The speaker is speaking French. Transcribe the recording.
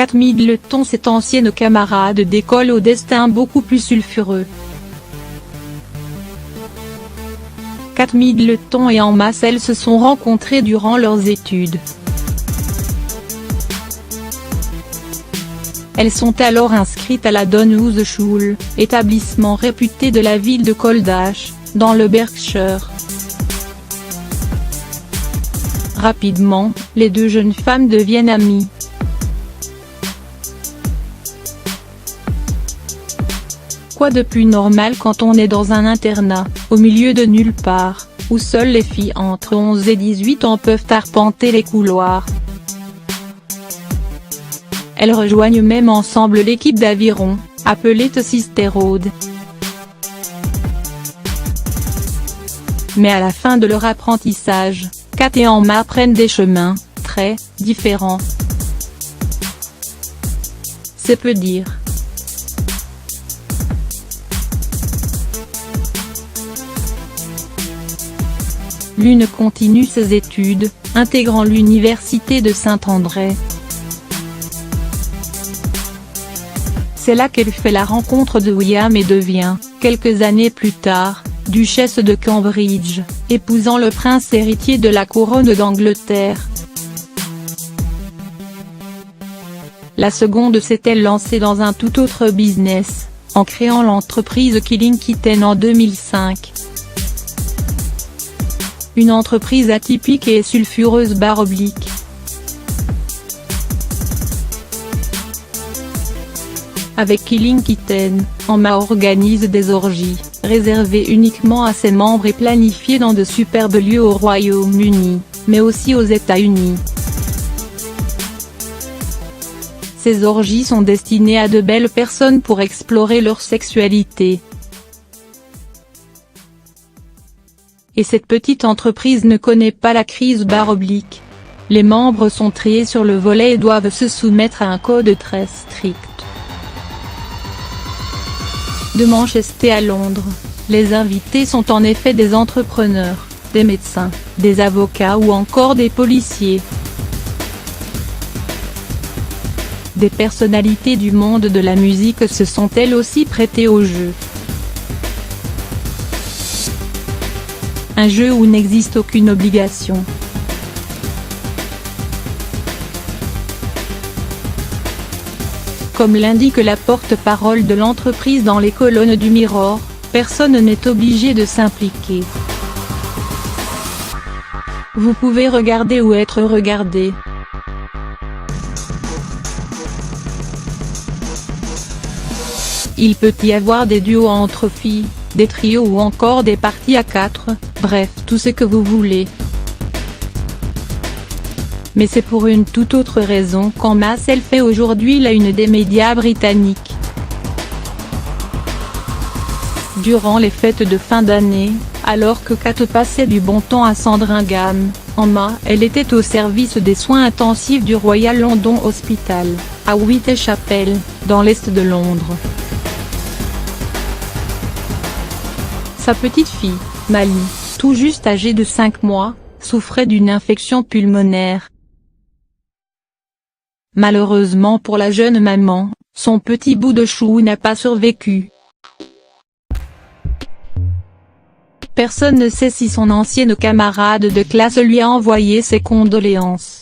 Kate Middleton, cette ancienne camarade d'école au destin beaucoup plus sulfureux. Kate Middleton et Emma Marcel se sont rencontrés durant leurs études. Elles sont alors inscrites à la Donhouse School, établissement réputé de la ville de Coldash, dans le Berkshire. Rapidement, les deux jeunes femmes deviennent amies. Quoi de plus normal quand on est dans un internat, au milieu de nulle part, où seules les filles entre 11 et 18 ans peuvent arpenter les couloirs. Elles rejoignent même ensemble l'équipe d'aviron, appelée The Sisterhood. Mais à la fin de leur apprentissage, Kate et Emma prennent des chemins très différents. C'est peu dire. L'une continue ses études, intégrant l'université de Saint-André. C'est là qu'elle fait la rencontre de William et devient, quelques années plus tard, duchesse de Cambridge, épousant le prince héritier de la couronne d'Angleterre. La seconde s'est-elle lancée dans un tout autre business, en créant l'entreprise Killing Kitten en 2005. Une entreprise atypique et sulfureuse /. Avec Killing Kitten, Emma organise des orgies, réservées uniquement à ses membres et planifiées dans de superbes lieux au Royaume-Uni, mais aussi aux États-Unis. Ces orgies sont destinées à de belles personnes pour explorer leur sexualité. Et cette petite entreprise ne connaît pas la crise /. Les membres sont triés sur le volet et doivent se soumettre à un code très strict. De Manchester à Londres, les invités sont en effet des entrepreneurs, des médecins, des avocats ou encore des policiers. Des personnalités du monde de la musique se sont elles aussi prêtées au jeu. Un jeu où n'existe aucune obligation. Comme l'indique la porte-parole de l'entreprise dans les colonnes du Mirror, personne n'est obligé de s'impliquer. Vous pouvez regarder ou être regardé. Il peut y avoir des duos entre filles, des trios ou encore des parties à 4, bref tout ce que vous voulez. Mais c'est pour une toute autre raison qu'Emma Marcel fait aujourd'hui la une des médias britanniques. Durant les fêtes de fin d'année, alors que Kate passait du bon temps à Sandringham, Emma, elle était au service des soins intensifs du Royal London Hospital, à Whitechapel, dans l'est de Londres. Sa petite fille, Mali, tout juste âgée de 5 mois, souffrait d'une infection pulmonaire. Malheureusement pour la jeune maman, son petit bout de chou n'a pas survécu. Personne ne sait si son ancienne camarade de classe lui a envoyé ses condoléances.